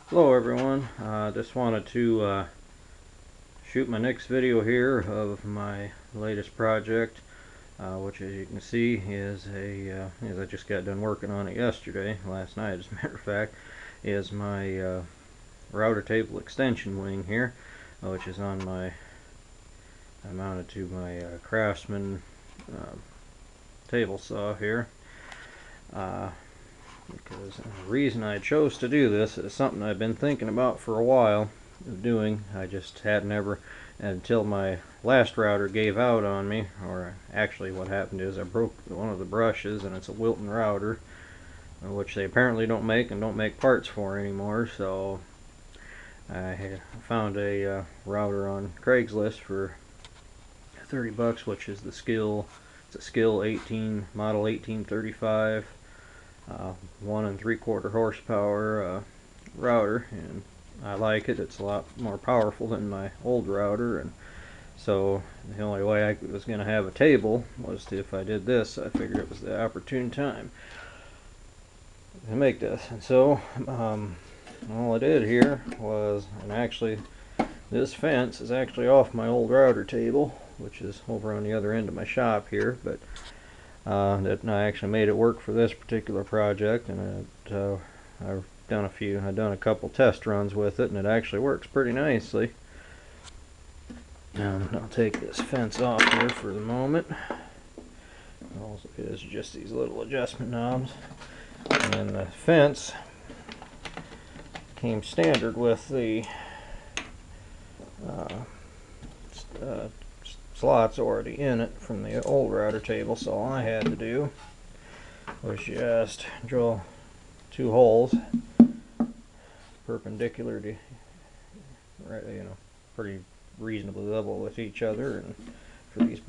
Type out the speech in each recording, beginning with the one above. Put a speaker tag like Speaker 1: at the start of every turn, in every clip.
Speaker 1: Hello everyone, just wanted to shoot my next video here of my latest project, which as you can see is as I just got done working on it last night as a matter of fact, is my router table extension wing here, which is on I mounted to my Craftsman table saw here. Because the reason I chose to do this is something I've been thinking about for a while of doing. I just hadn't ever, until my last router gave out on me, or actually what happened is I broke one of the brushes, and it's a Wilton router, which they apparently don't make and don't make parts for anymore. So I found a router on Craigslist for 30 bucks, which is it's a Skill 18 model 1835. 1 3/4 horsepower router, and I like it. It's a lot more powerful than my old router, and so the only way I was going to have a table was if I did this. I figured it was the opportune time to make this, and so all I did here was, and actually this fence is actually off my old router table, which is over on the other end of my shop here, but that I actually made it work for this particular project, and I've done a couple test runs with it, and it actually works pretty nicely. I'll take this fence off here for the moment. All it is just these little adjustment knobs, and the fence came standard with the slots already in it from the old router table, so all I had to do was just drill 2 holes perpendicular to, pretty reasonably level with each other, and for these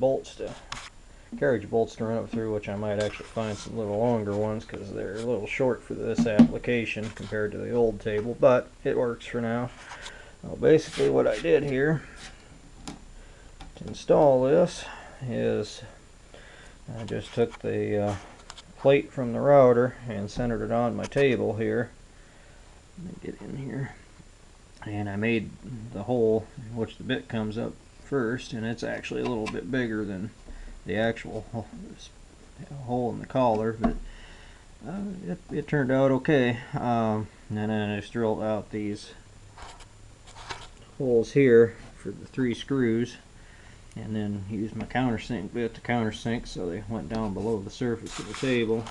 Speaker 1: carriage bolts to run up through, which I might actually find some little longer ones because they're a little short for this application compared to the old table, but it works for now. Well, basically what I did here to install this is I just took the plate from the router and centered it on my table here. Let me get in here, and I made the hole in which the bit comes up first, and it's actually a little bit bigger than the actual hole in the collar, but it turned out okay. And then I just drilled out these holes here for the 3 screws, and then used my countersink bit to countersink so they went down below the surface of the table,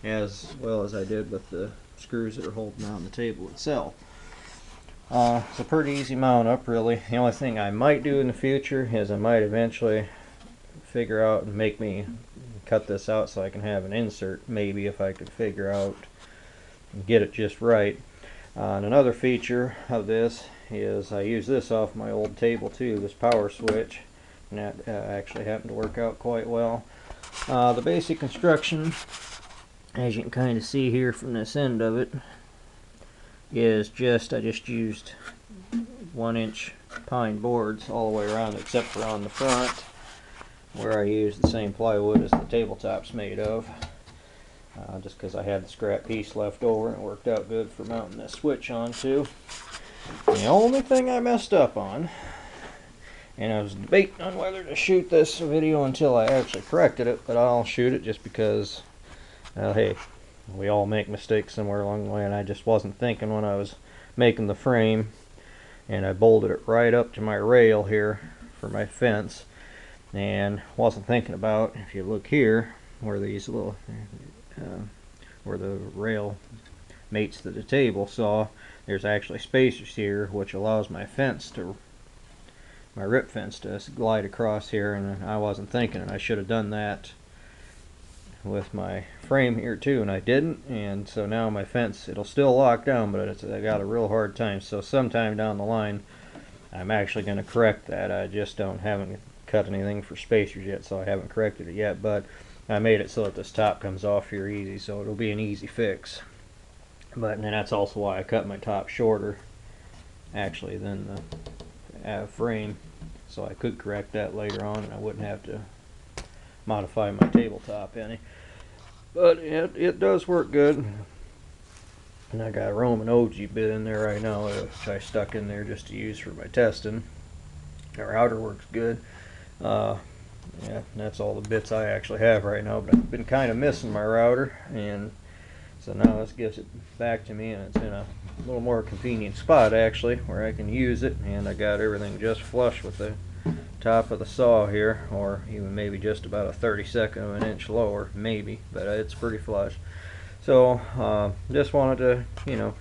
Speaker 1: as well as I did with the screws that are holding on the table itself. It's a pretty easy mount up, really. The only thing I might do in the future is I might eventually figure out and make me cut this out so I can have an insert, maybe, if I could figure out and get it just right. And another feature of this is I use this off my old table too, this power switch, and that actually happened to work out quite well. The basic construction, as you can kind of see here from this end of it, is I just used 1-inch pine boards all the way around, except for on the front where I used the same plywood as the tabletop's made of, just because I had the scrap piece left over, and it worked out good for mounting this switch onto. And the only thing I messed up on, and I was debating on whether to shoot this video until I actually corrected it, but I'll shoot it just because, well, hey, we all make mistakes somewhere along the way, and I just wasn't thinking when I was making the frame, and I bolted it right up to my rail here for my fence, and wasn't thinking about, if you look here where these little where the rail mates to the table saw, there's actually spacers here which allows my rip fence to glide across here, and I wasn't thinking, and I should have done that with my frame here too, and I didn't, and so now my fence, it'll still lock down, but I got a real hard time. So sometime down the line I'm actually going to correct that. I just haven't cut anything for spacers yet, so I haven't corrected it yet, but I made it so that this top comes off here easy, so it'll be an easy fix. But and that's also why I cut my top shorter actually than the frame, so I could correct that later on and I wouldn't have to modify my tabletop any. But it does work good. And I got a Roman OG bit in there right now, which I stuck in there just to use for my testing. The router works good. Yeah, that's all the bits I actually have right now, but I've been kind of missing my router, and so now this gives it back to me, and it's in a little more convenient spot actually where I can use it, and I got everything just flush with the top of the saw here, or even maybe just about a 32nd of an inch lower, maybe, but it's pretty flush. So just wanted to, you know,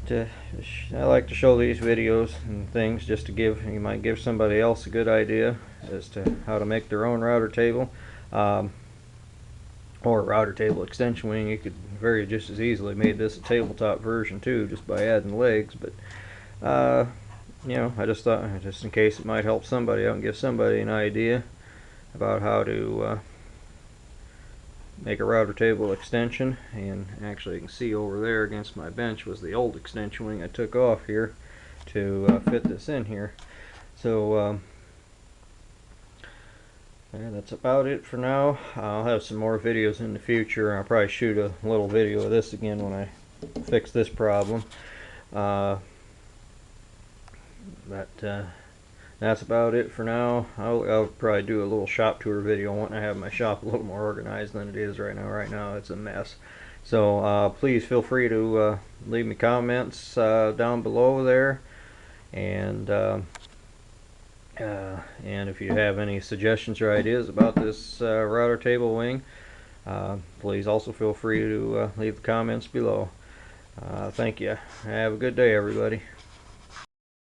Speaker 1: I like to show these videos and things just to you might give somebody else a good idea as to how to make their own router table, or a router table extension wing. You could just as easily made this a tabletop version too, just by adding legs. But you know, I just thought, just in case it might help somebody out and give somebody an idea about how to make a router table extension. And actually you can see over there against my bench was the old extension wing I took off here to fit this in here. So yeah, that's about it for now. I'll have some more videos in the future. I'll probably shoot a little video of this again when I fix this problem. But that's about it for now. I'll probably do a little shop tour video when I have my shop a little more organized than it is right now. Right now it's a mess. So please feel free to leave me comments down below there, and if you have any suggestions or ideas about this router table wing, please also feel free to leave the comments below. Thank you. Have a good day, everybody.